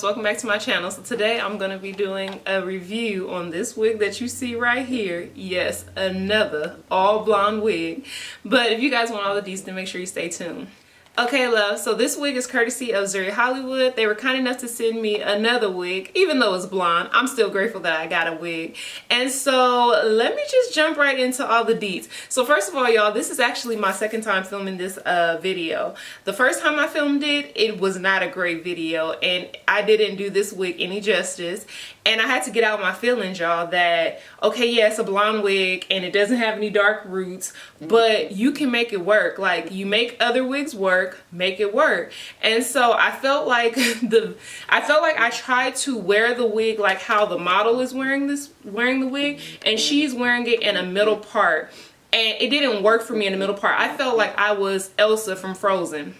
welcome back to my channel. So today I'm going to be doing a review on this wig that you see right here. Yes, another all blonde wig. But if you guys want all the deets, then make sure you stay tuned. Okay, love, so this wig is courtesy of Zury Hollywood. They were kind enough to send me another wig. Even though it's blonde, I'm still grateful that I got a wig. And so let me just jump right into all the deets. So first of all, y'all, this is actually my second time filming this video. The first time I filmed it, it was not a great video and I didn't do this wig any justice. And I had to get out my feelings, y'all, that, okay, yeah, it's a blonde wig and it doesn't have any dark roots, but you can make it work. Like, you make other wigs work, make it work. And so I felt like I tried to wear the wig like how the model is wearing the wig, and she's wearing it in a middle part. And it didn't work for me in the middle part. I felt like I was Elsa from Frozen.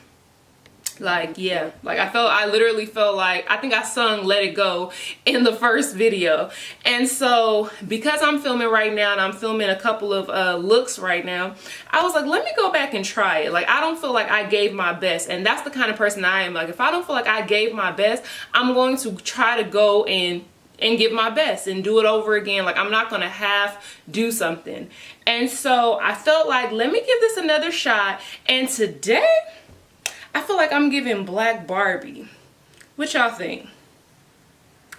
Like, yeah, like I literally felt like, I think I sung Let It Go in the first video. And so because I'm filming right now and I'm filming a couple of looks right now, I was like, let me go back and try it. Like, I don't feel like I gave my best, and that's the kind of person I am. Like, if I don't feel like I gave my best, I'm going to try to go and give my best and do it over again. Like, I'm not gonna half do something. And so I felt like, let me give this another shot. And today I feel like I'm giving Black Barbie. What y'all think?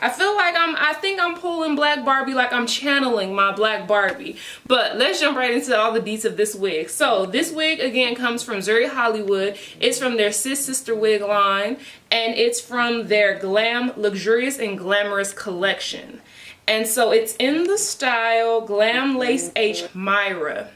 I feel like I think I'm pulling Black Barbie, like I'm channeling my Black Barbie. But let's jump right into all the deets of this wig. So this wig again comes from Zury Hollywood. It's from their Sis Sister wig line, and it's from their Glam, Luxurious and Glamorous collection. And so it's in the style Glam Lace H Myra.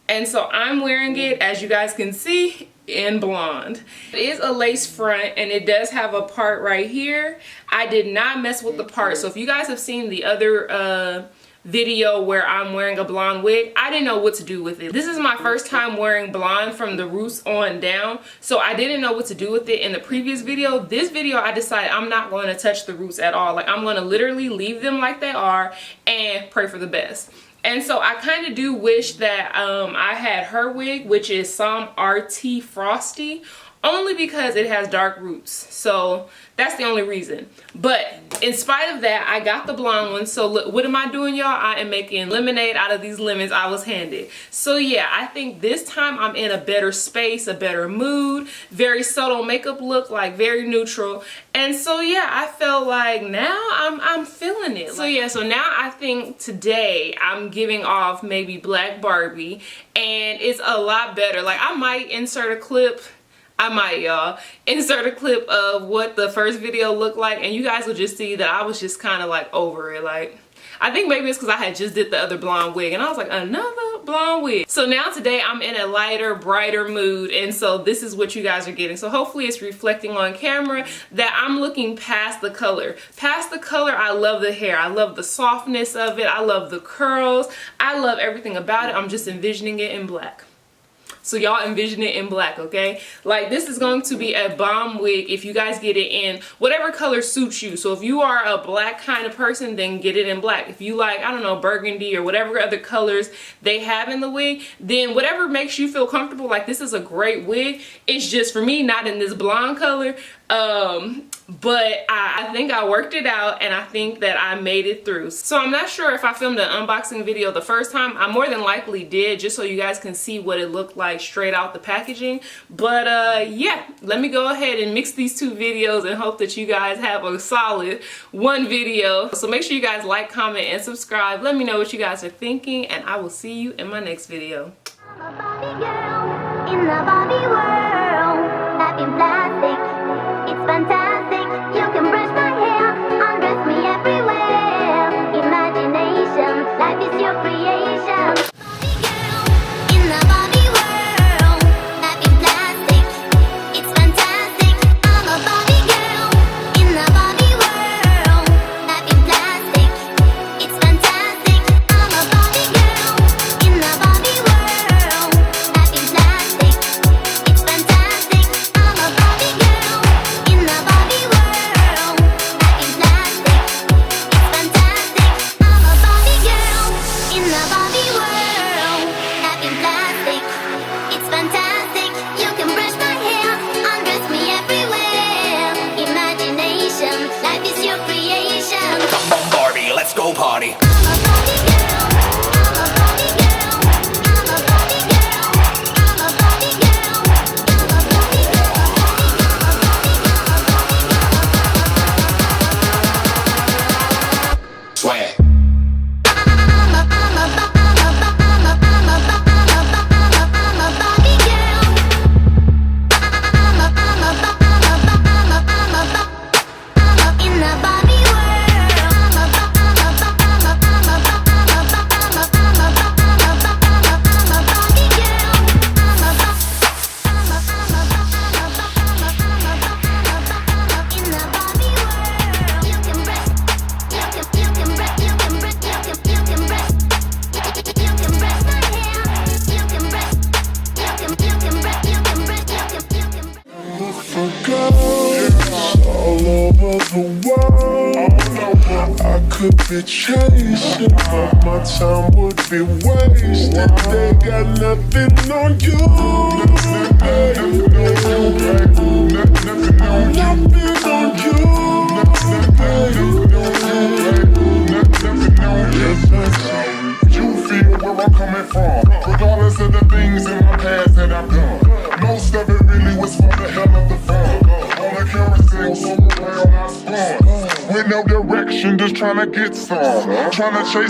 And so I'm wearing it, as you guys can see, in blonde. It is a lace front and it does have a part right here. I did not mess with the part. So if you guys have seen the other video where I'm wearing a blonde wig, I didn't know what to do with it. This is my first time wearing blonde from the roots on down, so I didn't know what to do with it in the previous video. This video I decided I'm not going to touch the roots at all. Like, I'm going to literally leave them like they are and pray for the best. And so I kind of do wish that I had her wig, which is some RT Frosty, only because it has dark roots. So that's the only reason. But in spite of that, I got the blonde one. So look, what am I doing, y'all? I am making lemonade out of these lemons I was handed. So yeah, I think this time I'm in a better space, a better mood, very subtle makeup look, like very neutral. And so yeah, I felt like now I'm feeling it. So yeah, so now I think today I'm giving off maybe Black Barbie, and it's a lot better. Like, I might insert a clip. I might, y'all, insert a clip of what the first video looked like, and you guys will just see that I was just kind of like over it. Like, I think maybe it's because I had just did the other blonde wig and I was like, another blonde wig. So now today I'm in a lighter, brighter mood, and so this is what you guys are getting. So hopefully it's reflecting on camera that I'm looking past the color. Past the color, I love the hair. I love the softness of it. I love the curls. I love everything about it. I'm just envisioning it in black. So y'all envision it in black, okay? Like, this is going to be a bomb wig if you guys get it in whatever color suits you. So if you are a black kind of person, then get it in black. If you like, I don't know, burgundy or whatever other colors they have in the wig, then whatever makes you feel comfortable. Like, this is a great wig. It's just, for me, not in this blonde color. But I think I worked it out, and I think that I made it through. So I'm not sure if I filmed an unboxing video the first time. I more than likely did, just so you guys can see what it looked like straight out the packaging. But yeah, let me go ahead and mix these two videos and hope that you guys have a solid one video. So make sure you guys like, comment, and subscribe. Let me know what you guys are thinking, and I will see you in my next video. I'm a Barbie girl in the Barbie world, back in plastic. It's fantastic. You can brush my hair, undress me everywhere. Imagination, life is your creation. Barbie girl in the Barbie world, back in plastic. It's fantastic. I'm a Barbie girl in the Barbie world, back in plastic. It's fantastic. I'm a Barbie girl in the Barbie world, back in plastic. It's fantastic. I'm a Barbie. the world. I could be chasing, but my time would be wasted. They got nothing on you. Nothing on you. You feel where I'm coming from, regardless of the things in my past that I've done. Most of it really was for the hell of the fun. On the carousel, somewhere I spun. With no direction, just trying to get some. Trying to chase